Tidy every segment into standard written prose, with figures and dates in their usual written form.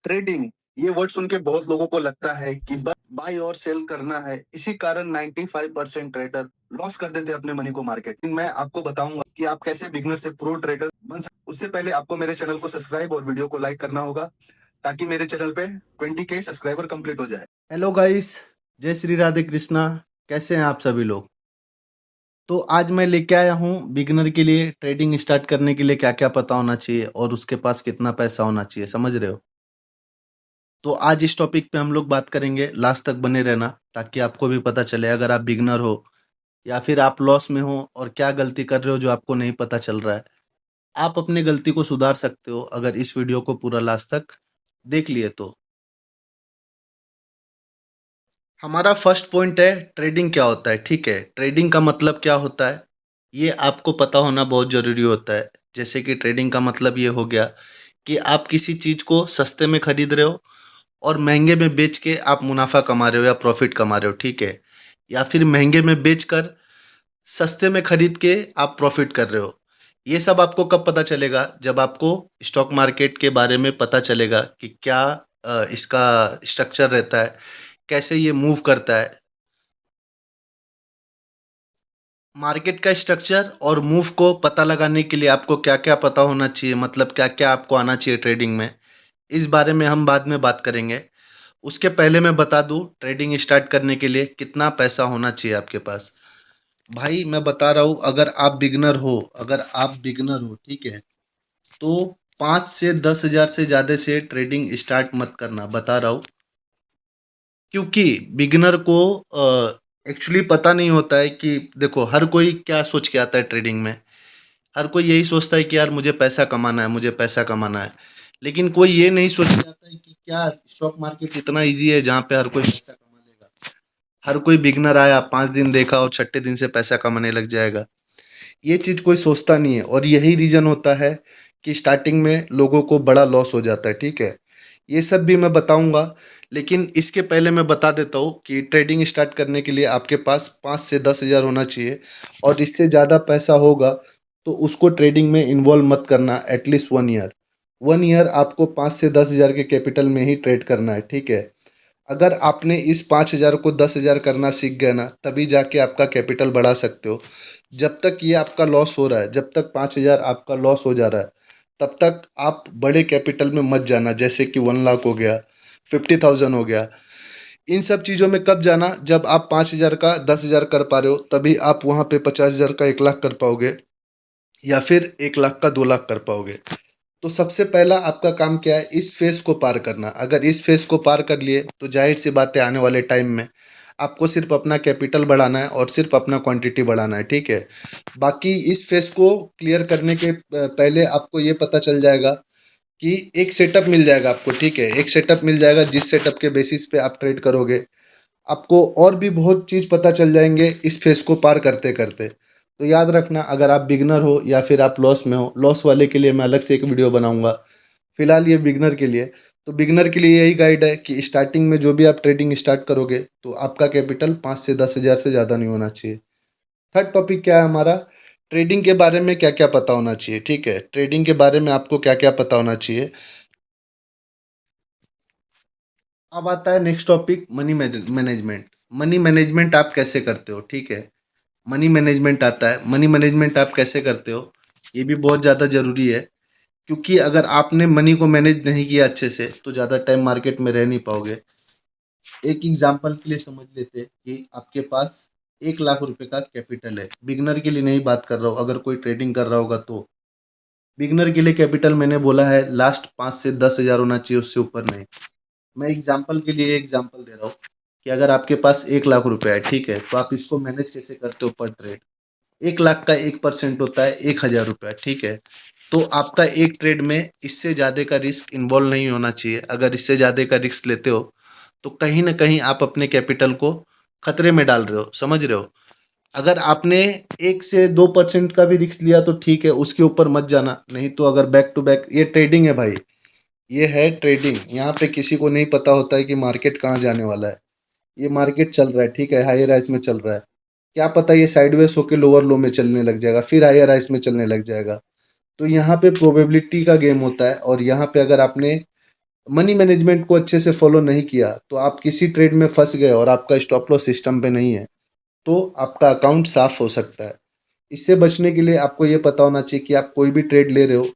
Trading, ये word सुन के बहुत लोगों को लगता है कि बस बाय और सेल करना है। इसी कारण 95% ट्रेडर लॉस कर देते हैं अपने मनी को मार्केट। मैं आपको बताऊंगा कि आप कैसे बिगनर से प्रो ट्रेडर बन सकते। उससे पहले आपको मेरे चैनल को सब्सक्राइब और वीडियो को लाइक करना होगा ताकि मेरे चैनल पे 20K सब्सक्राइबर कंप्लीट हो जाए। हेलो गाइस, जय श्री राधे कृष्णा। कैसे हैं आप सभी लोग? तो आज मैं लेके आया हूँ बिगिनर के लिए ट्रेडिंग स्टार्ट करने के लिए क्या क्या पता होना चाहिए और उसके पास कितना पैसा होना चाहिए, समझ रहे हो? तो आज इस टॉपिक पे हम लोग बात करेंगे, लास्ट तक बने रहना ताकि आपको भी पता चले अगर आप बिगिनर हो या फिर आप लॉस में हो और क्या गलती कर रहे हो जो आपको नहीं पता चल रहा है। आप अपनी गलती को सुधार सकते हो अगर इस वीडियो को पूरा लास्ट तक देख लिए तो। हमारा फर्स्ट पॉइंट है ट्रेडिंग क्या होता है। ठीक है, ट्रेडिंग का मतलब क्या होता है ये आपको पता होना बहुत ज़रूरी होता है। जैसे कि ट्रेडिंग का मतलब ये हो गया कि आप किसी चीज़ को सस्ते में खरीद रहे हो और महंगे में बेच के आप मुनाफा कमा रहे हो या प्रॉफिट कमा रहे हो। ठीक है, या फिर महंगे में बेच कर सस्ते में खरीद के आप प्रॉफिट कर रहे हो। ये सब आपको कब पता चलेगा? जब आपको स्टॉक मार्केट के बारे में पता चलेगा कि क्या इसका स्ट्रक्चर रहता है, कैसे ये मूव करता है। मार्केट का स्ट्रक्चर और मूव को पता लगाने के लिए आपको क्या क्या पता होना चाहिए, मतलब क्या क्या आपको आना चाहिए ट्रेडिंग में, इस बारे में हम बाद में बात करेंगे। उसके पहले मैं बता दूं ट्रेडिंग स्टार्ट करने के लिए कितना पैसा होना चाहिए आपके पास। भाई मैं बता रहा हूँ, अगर आप बिगनर हो, ठीक है, तो 5 से 10 हज़ार से ज़्यादा से ट्रेडिंग स्टार्ट मत करना, बता रहा हूँ। क्योंकि बिगिनर को एक्चुअली पता नहीं होता है कि देखो हर कोई क्या सोच के आता है ट्रेडिंग में। हर कोई यही सोचता है कि यार मुझे पैसा कमाना है, मुझे पैसा कमाना है। लेकिन कोई ये नहीं सोच के आता है कि क्या स्टॉक मार्केट इतना इजी है जहाँ पे हर कोई पैसा कमा लेगा। हर कोई बिगनर आया, 5 दिन देखा और छठे दिन से पैसा कमाने लग जाएगा। ये चीज़ कोई सोचता नहीं है और यही रीज़न होता है कि स्टार्टिंग में लोगों को बड़ा लॉस हो जाता है। ठीक है, ये सब भी मैं बताऊंगा, लेकिन इसके पहले मैं बता देता हूँ कि ट्रेडिंग स्टार्ट करने के लिए आपके पास 5 से 10 हज़ार होना चाहिए और इससे ज़्यादा पैसा होगा तो उसको ट्रेडिंग में इन्वॉल्व मत करना। एटलीस्ट 1 ईयर, 1 ईयर आपको 5 से 10 हज़ार के कैपिटल में ही ट्रेड करना है। ठीक है, अगर आपने इस 5 हज़ार को 10 हज़ार करना सीख गए ना, तभी जाके आपका कैपिटल बढ़ा सकते हो। जब तक ये आपका लॉस हो रहा है, जब तक 5 हज़ार आपका लॉस हो जा रहा है, तब तक आप बड़े कैपिटल में मत जाना। जैसे कि 1 लाख हो गया, 50,000 हो गया, इन सब चीज़ों में कब जाना? जब आप 5 हज़ार का 10 हज़ार कर पा रहे हो, तभी आप वहाँ पे 50 हज़ार का 1 लाख कर पाओगे या फिर 1 लाख का 2 लाख कर पाओगे। तो सबसे पहला आपका काम क्या है? इस फेस को पार करना। अगर इस फेस को पार कर लिए तो जाहिर सी बात है आने वाले टाइम में आपको सिर्फ अपना कैपिटल बढ़ाना है और सिर्फ अपना क्वांटिटी बढ़ाना है। ठीक है, बाकी इस फेस को क्लियर करने के पहले आपको ये पता चल जाएगा कि एक सेटअप मिल जाएगा आपको। ठीक है, एक सेटअप मिल जाएगा जिस सेटअप के बेसिस पे आप ट्रेड करोगे, आपको और भी बहुत चीज़ पता चल जाएंगे इस फेस को पार करते करते। तो याद रखना, अगर आप बिगनर हो या फिर आप लॉस में हो, लॉस वाले के लिए मैं अलग से एक वीडियो बनाऊंगा। फिलहाल ये बिगनर के लिए, तो बिगनर के लिए यही गाइड है कि स्टार्टिंग में जो भी आप ट्रेडिंग स्टार्ट करोगे तो आपका कैपिटल 5 से 10 हज़ार से ज़्यादा नहीं होना चाहिए। थर्ड टॉपिक क्या है हमारा? ट्रेडिंग के बारे में क्या क्या पता होना चाहिए। ठीक है, ट्रेडिंग के बारे में आपको क्या क्या पता होना चाहिए। अब आता है next topic, money management. Money management आप कैसे करते हो? ठीक है, मनी मैनेजमेंट आता है। मनी मैनेजमेंट आप कैसे करते हो ये भी बहुत ज़्यादा ज़रूरी है, क्योंकि अगर आपने मनी को मैनेज नहीं किया अच्छे से तो ज़्यादा टाइम मार्केट में रह नहीं पाओगे। एक एग्जांपल के लिए समझ लेते हैं कि आपके पास 1 लाख रुपए का कैपिटल है। बिगनर के लिए नहीं बात कर रहा हूँ, अगर कोई ट्रेडिंग कर रहा होगा तो। बिगनर के लिए कैपिटल मैंने बोला है लास्ट 5 से 10 हज़ार होना चाहिए, उससे ऊपर नहीं। मैं एग्जांपल के लिए एग्जांपल दे रहा हूँ कि अगर आपके पास 1 लाख रुपए है, ठीक है, तो आप इसको मैनेज कैसे करते हो पर ट्रेड? 1 लाख का 1% होता है 1 हज़ार रुपया। ठीक है, तो आपका एक ट्रेड में इससे ज़्यादा का रिस्क इन्वॉल्व नहीं होना चाहिए। अगर इससे ज़्यादा का रिस्क लेते हो तो कहीं ना कहीं आप अपने कैपिटल को खतरे में डाल रहे हो, समझ रहे हो? अगर आपने 1 से 2% का भी रिस्क लिया तो ठीक है, उसके ऊपर मत जाना। नहीं तो अगर बैक टू बैक, ये ट्रेडिंग है भाई, ये है ट्रेडिंग। यहाँ पे किसी को नहीं पता होता है कि मार्केट कहाँ जाने वाला है। ये मार्केट चल रहा है, ठीक है, हाई राइज में चल रहा है, क्या पता ये साइडवेज होकर लोअर लो में चलने लग जाएगा, फिर हायर राइज में चलने लग जाएगा। तो यहाँ पे प्रोबेबिलिटी का गेम होता है और यहाँ पे अगर आपने मनी मैनेजमेंट को अच्छे से फॉलो नहीं किया तो आप किसी ट्रेड में फंस गए और आपका स्टॉप लॉस सिस्टम पे नहीं है, तो आपका अकाउंट साफ हो सकता है। इससे बचने के लिए आपको ये पता होना चाहिए कि आप कोई भी ट्रेड ले रहे हो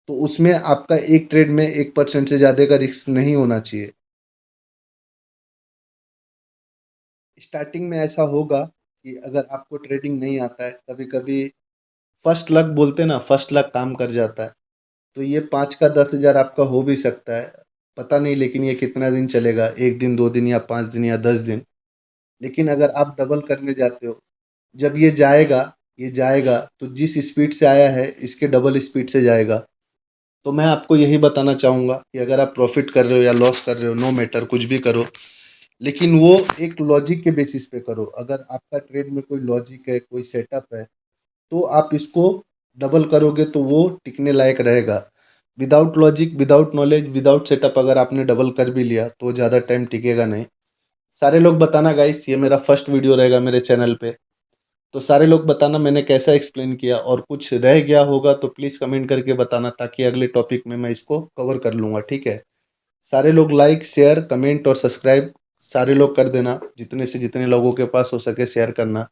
तो उसमें आपका एक ट्रेड में 1% से ज़्यादा का रिस्क नहीं होना चाहिए। स्टार्टिंग में ऐसा होगा कि अगर आपको ट्रेडिंग नहीं आता है, कभी कभी फर्स्ट लक बोलते हैं ना, फर्स्ट लक काम कर जाता है। तो ये 5 का 10,000 आपका हो भी सकता है, पता नहीं, लेकिन ये कितना दिन चलेगा, 1 दिन 2 दिन या 5 दिन या 10 दिन। लेकिन अगर आप डबल करने जाते हो, जब ये जाएगा तो जिस स्पीड से आया है इसके डबल स्पीड से जाएगा। तो मैं आपको यही बताना चाहूँगा कि अगर आप प्रॉफिट कर रहे हो या लॉस कर रहे हो, नो मैटर, कुछ भी करो, लेकिन वो एक लॉजिक के बेसिस पे करो। अगर आपका ट्रेड में कोई लॉजिक है, कोई सेटअप है, तो आप इसको डबल करोगे तो वो टिकने लायक रहेगा। Without logic, without knowledge, without setup अगर आपने डबल कर भी लिया तो ज़्यादा टाइम टिकेगा नहीं। सारे लोग बताना गाइस, ये मेरा फर्स्ट वीडियो रहेगा मेरे चैनल पे, तो सारे लोग बताना मैंने कैसा एक्सप्लेन किया, और कुछ रह गया होगा तो प्लीज़ कमेंट करके बताना, ताकि अगले टॉपिक में मैं इसको कवर कर लूँगा, ठीक है। सारे लोग लाइक, शेयर, कमेंट और सब्सक्राइब सारे लोग कर देना, जितने से जितने लोगों के पास हो सके शेयर करना।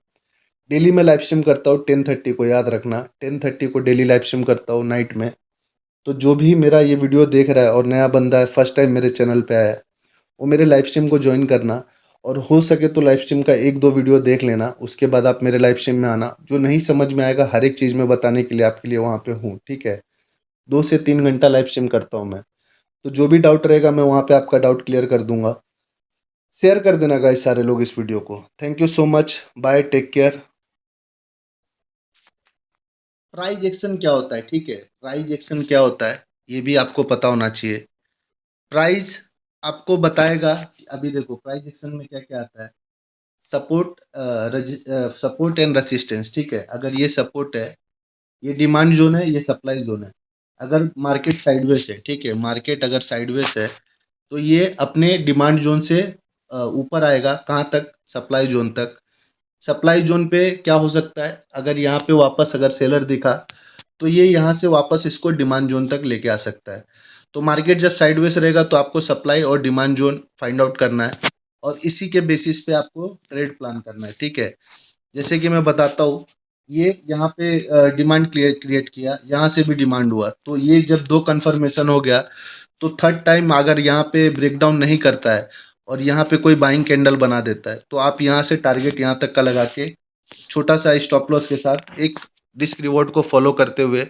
डेली मैं लाइव स्ट्रीम करता हूँ 10:30 को, याद रखना, 10:30 को डेली लाइव स्ट्रीम करता हूँ नाइट में। तो जो भी मेरा ये वीडियो देख रहा है और नया बंदा है, फर्स्ट टाइम मेरे चैनल पे आया है, वो मेरे लाइव स्ट्रीम को ज्वाइन करना, और हो सके तो लाइव स्ट्रीम का 1-2 वीडियो देख लेना, उसके बाद आप मेरे लाइव स्ट्रीम में आना। जो नहीं समझ में आएगा हर एक चीज़ में बताने के लिए आपके लिए वहाँ पे हूँ, ठीक है। 2 से 3 घंटा लाइव स्ट्रीम करता हूँ मैं। तो जो भी डाउट रहेगा मैं वहाँ पे आपका डाउट क्लियर कर दूंगा। शेयर कर देना गाइस सारे लोग इस वीडियो को। Thank you so much, bye, take care. Price action क्या होता है, ठीक है, प्राइज एक्शन क्या होता है ये भी आपको पता होना चाहिए। प्राइस आपको बताएगा कि अभी देखो प्राइस एक्शन में क्या क्या आता है। सपोर्ट, सपोर्ट एंड रेसिस्टेंस, ठीक है। अगर ये सपोर्ट है, ये डिमांड जोन है, ये सप्लाई जोन है। अगर मार्केट साइडवेज है, ठीक है, मार्केट अगर साइडवेज है तो ये अपने डिमांड जोन से ऊपर आएगा, कहाँ तक, सप्लाई जोन तक। सप्लाई जोन पे क्या हो सकता है, अगर यहाँ पे वापस अगर सेलर दिखा तो ये यहाँ से वापस इसको डिमांड जोन तक लेके आ सकता है। तो मार्केट जब साइडवेज रहेगा तो आपको सप्लाई और डिमांड जोन फाइंड आउट करना है, और इसी के बेसिस पे आपको ट्रेड प्लान करना है, ठीक है। जैसे कि मैं बताता हूँ, ये यहाँ पे डिमांड क्रिएट किया, यहाँ से भी डिमांड हुआ, तो ये जब दो कन्फर्मेशन हो गया तो थर्ड टाइम अगर यहाँ पे ब्रेकडाउन नहीं करता है और यहाँ पे कोई बाइंग कैंडल बना देता है, तो आप यहाँ से टारगेट यहाँ तक का लगा के छोटा सा स्टॉप लॉस के साथ एक रिस्क रिवॉर्ड को फॉलो करते हुए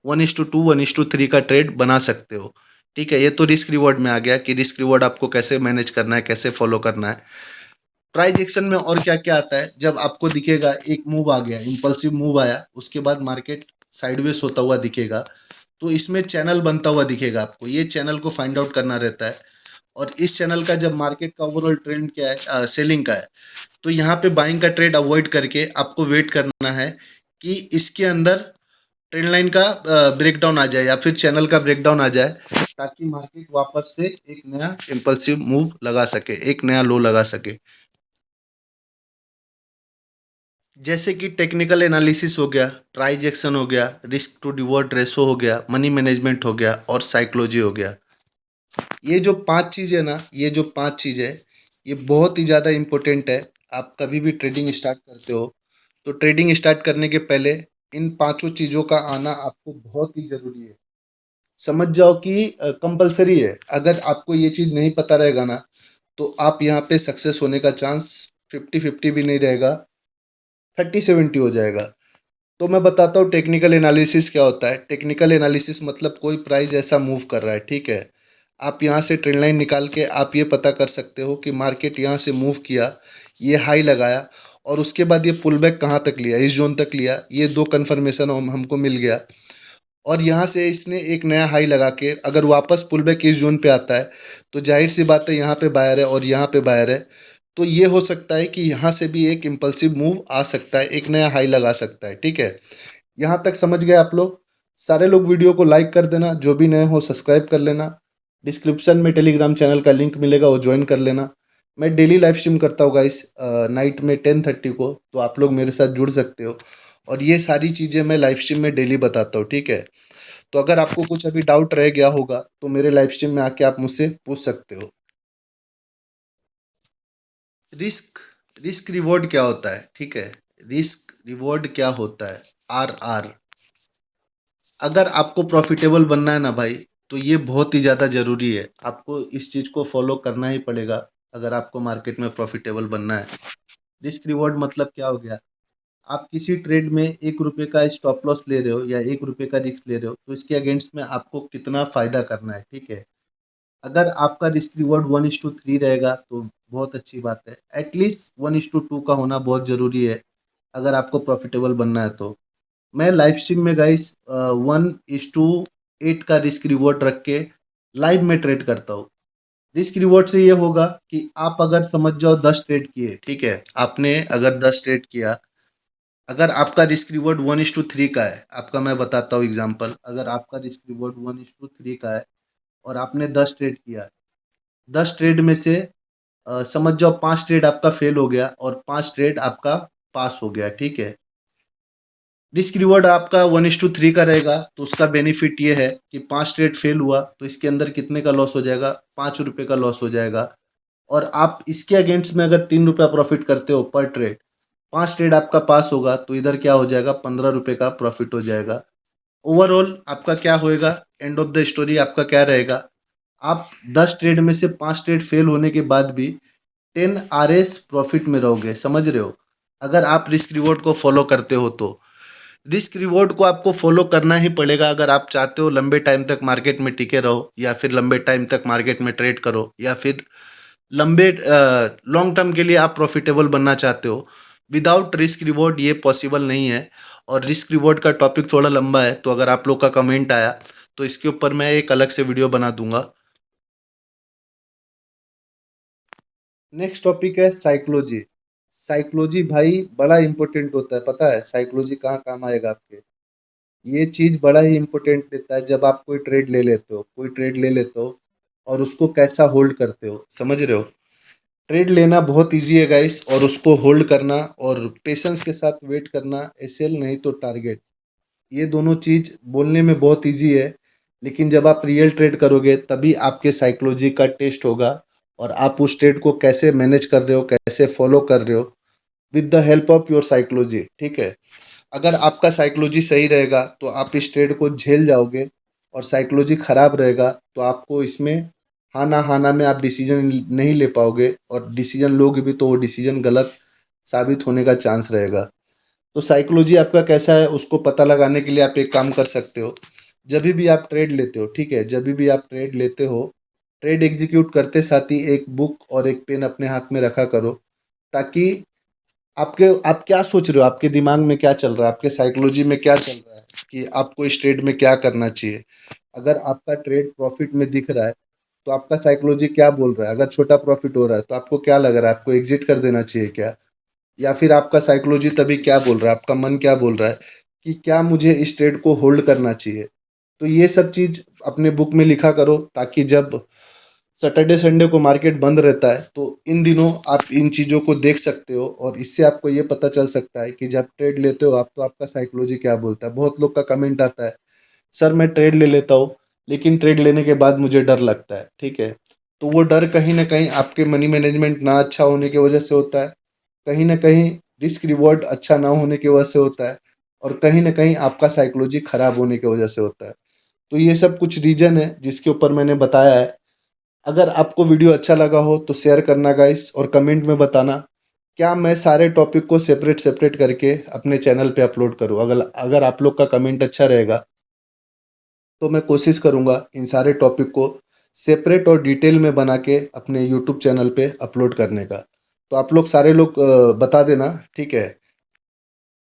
1:2 1:3 का ट्रेड बना सकते हो, ठीक है। ये तो रिस्क रिवॉर्ड में आ गया कि रिस्क रिवॉर्ड आपको कैसे मैनेज करना है, कैसे फॉलो करना है। प्राइस एक्शन में और क्या क्या आता है, जब आपको दिखेगा एक मूव आ गया, इम्पल्सिव मूव आया, उसके बाद मार्केट साइडवेज होता हुआ दिखेगा, तो इसमें चैनल बनता हुआ दिखेगा आपको, ये चैनल को फाइंड आउट करना रहता है। और इस चैनल का जब मार्केट का ओवरऑल ट्रेंड क्या है, सेलिंग का है, तो यहाँ पे बाइंग का ट्रेड अवॉइड करके आपको वेट करना है कि इसके अंदर ट्रेंड लाइन का ब्रेकडाउन आ जाए या फिर चैनल का ब्रेकडाउन आ जाए, ताकि मार्केट वापस से एक नया इम्पल्सिव मूव लगा सके, एक नया लो लगा सके। जैसे कि टेक्निकल एनालिसिस हो गया, प्राइस एक्शन हो गया, रिस्क टू रिवॉर्ड रेशो हो गया, मनी मैनेजमेंट हो गया और साइकोलॉजी हो गया। ये जो 5 चीज़ है ना, ये जो 5 चीज़ है, ये बहुत ही ज़्यादा इम्पोर्टेंट है। आप कभी भी ट्रेडिंग स्टार्ट करते हो तो ट्रेडिंग स्टार्ट करने के पहले इन पांचों चीज़ों का आना आपको बहुत ही ज़रूरी है। समझ जाओ कि कंपलसरी है। अगर आपको ये चीज़ नहीं पता रहेगा ना, तो आप यहाँ पे सक्सेस होने का चांस 50-50 भी नहीं रहेगा, 30-70 हो जाएगा। तो मैं बताता हूँ टेक्निकल एनालिसिस क्या होता है। टेक्निकल एनालिसिस मतलब कोई प्राइस ऐसा मूव कर रहा है, ठीक है। आप यहाँ से ट्रेंड लाइन निकाल के आप ये पता कर सकते हो कि मार्केट यहाँ से मूव किया, ये हाई लगाया, और उसके बाद ये पुल बैक कहाँ तक लिया, इस जोन तक लिया, ये दो कन्फर्मेशन हमको मिल गया। और यहाँ से इसने एक नया हाई लगा के अगर वापस पुल बैक इस जोन पे आता है, तो जाहिर सी बात है यहाँ पे बायर है और यहाँ पे बायर है, तो ये हो सकता है कि यहाँ से भी एक इम्पल्सिव मूव आ सकता है, एक नया हाई लगा सकता है, ठीक है। यहाँ तक समझ गए आप लोग। सारे लोग वीडियो को लाइक कर देना, जो भी नए हो सब्सक्राइब कर लेना। डिस्क्रिप्शन में टेलीग्राम चैनल का लिंक मिलेगा, वो ज्वाइन कर लेना। मैं डेली लाइव स्ट्रीम करता हूँ गाइस, नाइट में 10:30 को, तो आप लोग मेरे साथ जुड़ सकते हो। और ये सारी चीज़ें मैं लाइव स्ट्रीम में डेली बताता हूँ, ठीक है। तो अगर आपको कुछ अभी डाउट रह गया होगा तो मेरे लाइव स्ट्रीम में आके आप मुझसे पूछ सकते हो। रिस्क रिस्क रिवॉर्ड क्या होता है, ठीक है। रिस्क रिवॉर्ड क्या होता है, RR। अगर आपको प्रॉफिटेबल बनना है ना भाई, तो ये बहुत ही ज़्यादा ज़रूरी है, आपको इस चीज़ को फॉलो करना ही पड़ेगा अगर आपको मार्केट में प्रॉफिटेबल बनना है। रिस्क रिवॉर्ड मतलब क्या हो गया, आप किसी ट्रेड में 1 रुपये का स्टॉप लॉस ले रहे हो या 1 रुपये का रिस्क ले रहे हो, तो इसके अगेंस्ट में आपको कितना फ़ायदा करना है, ठीक है। अगर आपका रिस्क रिवॉर्ड 1:3 रहेगा तो बहुत अच्छी बात है, एटलीस्ट 1:2 का होना बहुत ज़रूरी है अगर आपको प्रॉफिटेबल बनना है तो। मैं लाइव स्ट्रीम में गाइस 1:8 का रिस्क रिवॉर्ड रख के लाइव में ट्रेड करता हूँ। रिस्क रिवॉर्ड से ये होगा कि आप अगर समझ जाओ 10 ट्रेड किए, ठीक है, आपने अगर 10 ट्रेड किया, अगर आपका रिस्क रिवॉर्ड 1:3 का है, आपका मैं बताता हूँ एग्जांपल, अगर आपका रिस्क रिवॉर्ड 1:3 का है और आपने 10 ट्रेड किया, 10 ट्रेड में से समझ जाओ 5 ट्रेड आपका फेल हो गया और 5 ट्रेड आपका पास हो गया, ठीक है। रिस्क रिवॉर्ड आपका 1:3 का रहेगा तो उसका बेनिफिट ये है कि 5 ट्रेड फेल हुआ तो इसके अंदर कितने का लॉस हो जाएगा, 5 रुपये का लॉस हो जाएगा। और आप इसके अगेंस्ट में अगर 3 रुपया प्रॉफिट करते हो पर ट्रेड, 5 ट्रेड आपका पास होगा तो इधर क्या हो जाएगा, 15 रुपये का प्रॉफिट हो जाएगा। ओवरऑल आपका क्या होएगा, एंड ऑफ द स्टोरी आपका क्या रहेगा, आप 10 ट्रेड में से 5 ट्रेड फेल होने के बाद भी 10 RS प्रॉफिट में रहोगे, समझ रहे हो, अगर आप रिस्क रिवॉर्ड को फॉलो करते हो तो। रिस्क रिवॉर्ड को आपको फॉलो करना ही पड़ेगा अगर आप चाहते हो लंबे टाइम तक मार्केट में टिके रहो, या फिर लंबे टाइम तक मार्केट में ट्रेड करो, या फिर लंबे लॉन्ग टर्म के लिए आप प्रॉफिटेबल बनना चाहते हो। विदाउट रिस्क रिवॉर्ड ये पॉसिबल नहीं है। और रिस्क रिवॉर्ड का टॉपिक थोड़ा लंबा है, तो अगर आप लोग का कमेंट आया तो इसके ऊपर मैं एक अलग से वीडियो बना दूंगा। नेक्स्ट टॉपिक है साइकोलॉजी। साइकोलॉजी भाई बड़ा इंपॉर्टेंट होता है, पता है साइकोलॉजी कहाँ काम आएगा आपके। ये चीज़ बड़ा ही इम्पोर्टेंट देता है जब आप कोई ट्रेड ले लेते हो, कोई ट्रेड ले लेते हो और उसको कैसा होल्ड करते हो, समझ रहे हो। ट्रेड लेना बहुत इजी है गाइस, और उसको होल्ड करना और पेशेंस के साथ वेट करना, एसएल नहीं तो टारगेट, ये दोनों चीज़ बोलने में बहुत इजी है, लेकिन जब आप रियल ट्रेड करोगे तभी आपके साइकोलॉजी का टेस्ट होगा और आप उस ट्रेड को कैसे मैनेज कर रहे हो, कैसे फॉलो कर रहे हो with the help of your psychology, ठीक है। अगर आपका साइकोलॉजी सही रहेगा तो आप इस ट्रेड को झेल जाओगे, और साइकोलॉजी खराब रहेगा तो आपको इसमें हाँ ना में आप डिसीजन नहीं ले पाओगे, और डिसीजन लोगे भी तो वो डिसीजन गलत साबित होने का चांस रहेगा। तो साइकोलॉजी आपका कैसा है उसको पता लगाने के लिए आप एक काम कर सकते हो। जब भी आप ट्रेड लेते हो, ठीक है, जब भी आप ट्रेड लेते हो, ट्रेड एग्जीक्यूट करते साथ ही एक बुक और एक पेन अपने हाथ में रखा करो, ताकि आप क्या सोच रहे हो, आपके दिमाग में क्या चल रहा है, आपके साइकोलॉजी में क्या चल रहा है कि आपको इस ट्रेड में क्या करना चाहिए। अगर आपका ट्रेड प्रॉफिट में दिख रहा है तो आपका साइकोलॉजी क्या बोल रहा है, अगर छोटा प्रॉफिट हो रहा है तो आपको क्या लग रहा है, आपको एग्जिट कर देना चाहिए क्या, या फिर आपका साइकोलॉजी तभी क्या बोल रहा है, आपका मन क्या बोल रहा है कि क्या मुझे इस ट्रेड को होल्ड करना चाहिए। तो ये सब चीज़ अपने बुक में लिखा करो, ताकि जब सैटरडे संडे को मार्केट बंद रहता है तो इन दिनों आप इन चीज़ों को देख सकते हो, और इससे आपको ये पता चल सकता है कि जब ट्रेड लेते हो आप तो आपका साइकोलॉजी क्या बोलता है। बहुत लोग का कमेंट आता है, सर मैं ट्रेड ले लेता हूँ लेकिन ट्रेड लेने के बाद मुझे डर लगता है, ठीक है। तो वो डर कहीं ना कहीं आपके मनी मैनेजमेंट ना अच्छा होने की वजह से होता है, कहीं ना कहीं रिस्क रिवॉर्ड अच्छा ना होने की वजह से होता है, और कहीं ना कहीं आपका साइकोलॉजी खराब होने की वजह से होता है। तो ये सब कुछ रीजन है जिसके ऊपर मैंने बताया है। अगर आपको वीडियो अच्छा लगा हो तो शेयर करना गाइस, और कमेंट में बताना क्या मैं सारे टॉपिक को सेपरेट सेपरेट करके अपने चैनल पे अपलोड करूँ। अगर अगर आप लोग का कमेंट अच्छा रहेगा तो मैं कोशिश करूँगा इन सारे टॉपिक को सेपरेट और डिटेल में बना के अपने यूट्यूब चैनल पे अपलोड करने का। तो आप लोग सारे लोग बता देना, ठीक है।